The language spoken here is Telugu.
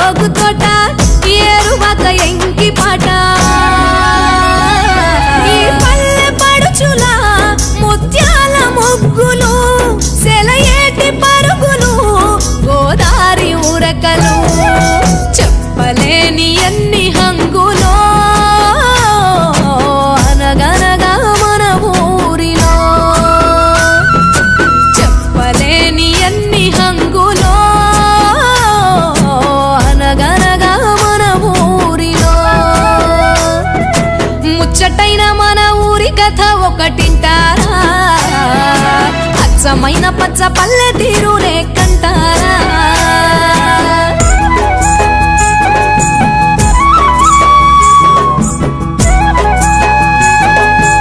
జోగు తోట ఏరువాక ఎంకి పాట ఈ పల్లె పడుచుల ముత్యాల ముగ్గులు సెలయేటి పరుగులు గోదారి ఉరకలు చెప్పలేని ఎన్ని హంగులో అనగనగా మన ఊరిలో చెప్పలేని ఎన్ని హంగులో అనగనగా మన ఊరిలో ముచ్చటైన మన ఊరి కథ ఒకటింటారా అచ్చమైన పచ్చ పల్లె తీరు లేక